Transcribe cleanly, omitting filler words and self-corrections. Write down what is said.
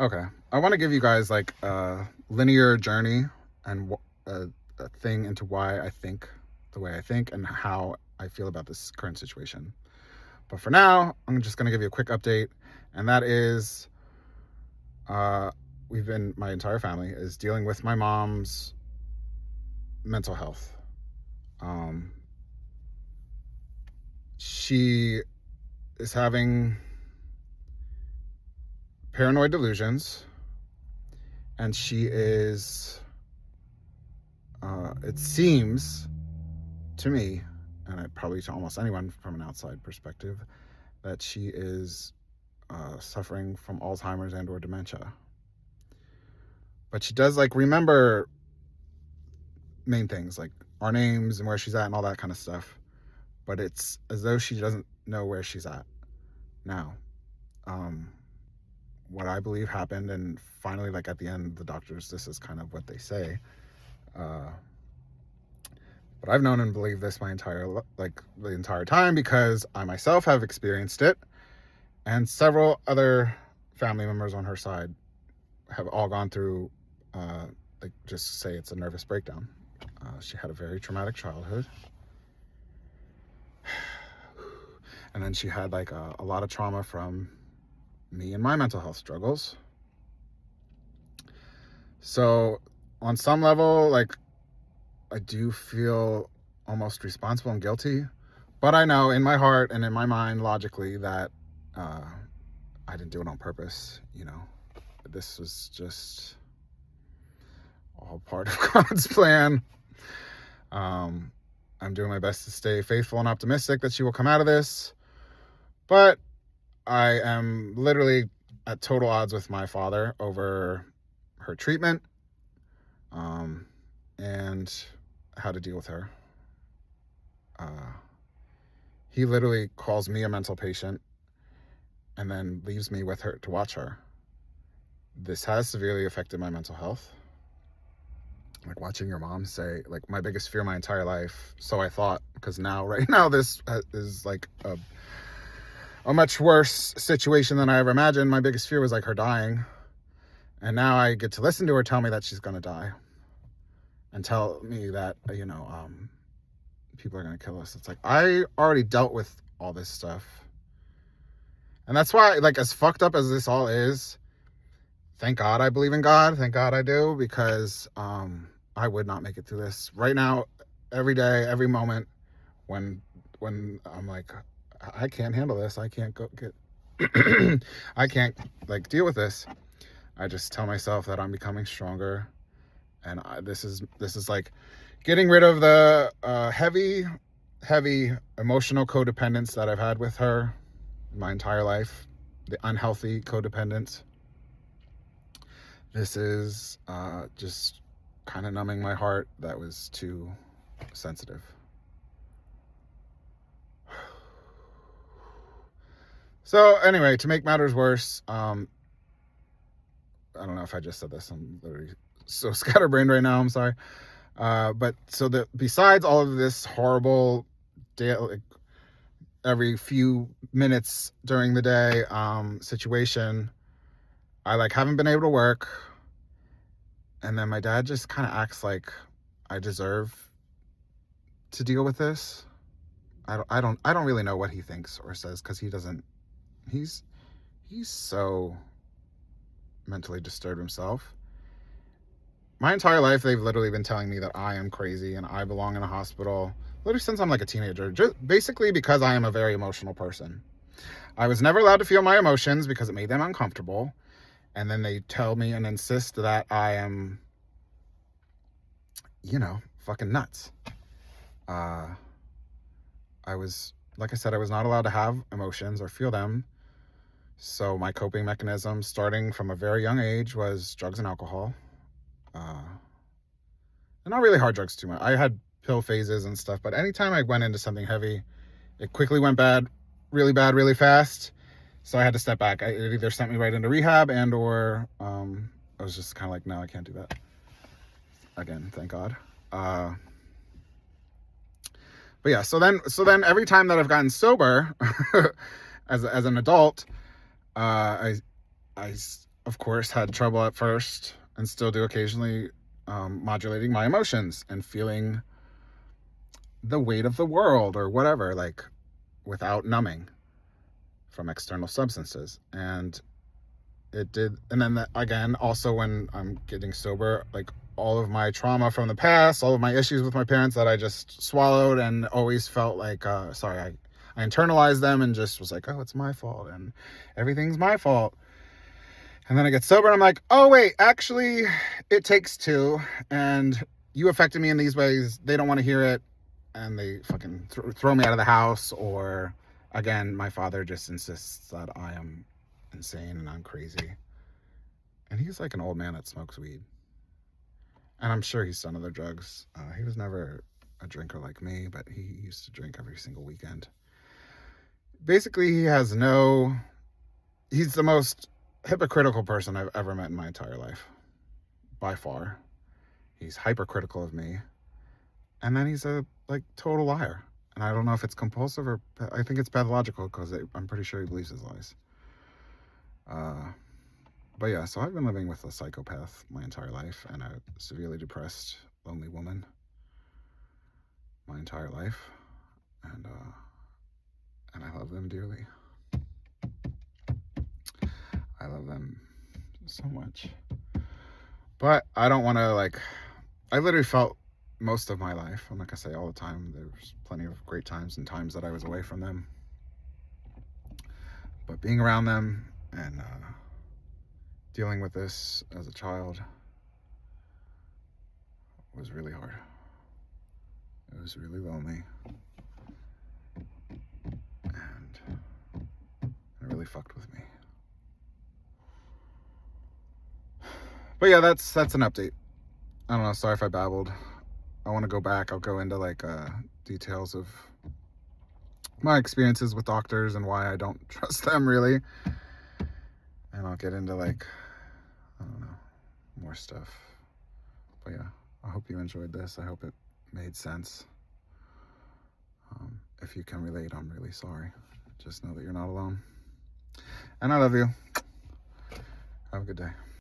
Okay. I want to give you guys like a linear journey and a thing into why I think the way I think and how I feel about this current situation. But for now, I'm just going to give you a quick update, and that is uh, my entire family is dealing with my mom's mental health. Um, she is having paranoid delusions, and she is, it seems to me, and probably to almost anyone from an outside perspective, that she is suffering from Alzheimer's and or dementia. But she does like remember main things like our names and where she's at and all that kind of stuff. But it's as though she doesn't know where she's at now. Um, what I believe happened, and finally, like at the end, the doctors, this is kind of what they say. Uh, but I've known and believed this the entire time because I myself have experienced it, and several other family members on her side have all gone through, like just say it's a nervous breakdown. She had a very traumatic childhood, and then she had like a lot of trauma from me and my mental health struggles. So on some level, like I do feel almost responsible and guilty, but I know in my heart and in my mind logically that I didn't do it on purpose. This was just all part of God's plan. I'm doing my best to stay faithful and optimistic that she will come out of this, but I am literally at total odds with my father over her treatment, and how to deal with her. He literally calls me a mental patient and then leaves me with her to watch her. This has severely affected my mental health. Like watching your mom say, like, my biggest fear my entire life, so I thought, because right now this is like a much worse situation than I ever imagined. My biggest fear was like her dying, and now I get to listen to her tell me that she's gonna die and tell me that people are gonna kill us. It's like I already dealt with all this stuff, and that's why, like, as fucked up as this all is, thank God I believe in God. Thank God I do, because I would not make it through this right now. Every day, every moment, when I'm like, I can't handle this. I can't go get. I can't like deal with this. I just tell myself that I'm becoming stronger, and this is like getting rid of the heavy emotional codependence that I've had with her my entire life, the unhealthy codependence. This is just kind of numbing my heart that was too sensitive. So anyway, to make matters worse, I don't know if I just said this. I'm literally so scatterbrained right now. I'm sorry. But so besides all of this horrible like, every few minutes during the day situation, I like haven't been able to work, and then my dad just kind of acts like I deserve to deal with this. I don't really know what he thinks or says, because he doesn't. He's so mentally disturbed himself. My entire life, they've literally been telling me that I am crazy and I belong in a hospital, literally since I'm like a teenager, just basically because I am a very emotional person. I was never allowed to feel my emotions because it made them uncomfortable, and then they tell me and insist that I am, fucking nuts. I was, like I said, I was not allowed to have emotions or feel them. So my coping mechanism, starting from a very young age, was drugs and alcohol. And not really hard drugs too much. I had pill phases and stuff, but anytime I went into something heavy, it quickly went bad, really fast. So I had to step back. It either sent me right into rehab and or I was just kind of like, no, I can't do that. Again, thank God. But yeah, so then every time that I've gotten sober as an adult, I of course, had trouble at first and still do occasionally modulating my emotions and feeling the weight of the world or whatever, like without numbing from external substances. And it did. And then again, also when I'm getting sober, like all of my trauma from the past, all of my issues with my parents that I just swallowed and always felt like, I internalized them and just was like, oh, it's my fault and everything's my fault. And then I get sober and I'm like, oh, wait, actually, it takes two. And you affected me in these ways. They don't want to hear it. And they fucking throw me out of the house. Or, again, my father just insists that I am insane and I'm crazy. And he's like an old man that smokes weed. And I'm sure he's done other drugs. He was never a drinker like me, but he used to drink every single weekend. Basically, he's the most hypocritical person I've ever met in my entire life. By far. He's hypercritical of me. And then he's a, total liar. And I don't know if it's compulsive or... I think it's pathological because I'm pretty sure he believes his lies. But yeah, so I've been living with a psychopath my entire life and a severely depressed, lonely woman my entire life. And I love them dearly. I love them so much. But I don't want to, I literally felt most of my life, I'm not going to say all the time, there's plenty of great times and times that I was away from them. But being around them and dealing with this as a child was really hard. It was really lonely. And it really fucked with me. But yeah, that's an update. I don't know, sorry if I babbled. I want to go back. I'll go into details of my experiences with doctors and why I don't trust them really. And I'll get into I don't know, more stuff. But yeah, I hope you enjoyed this. I hope it made sense. If you can relate, I'm really sorry. Just know that you're not alone. And I love you. Have a good day.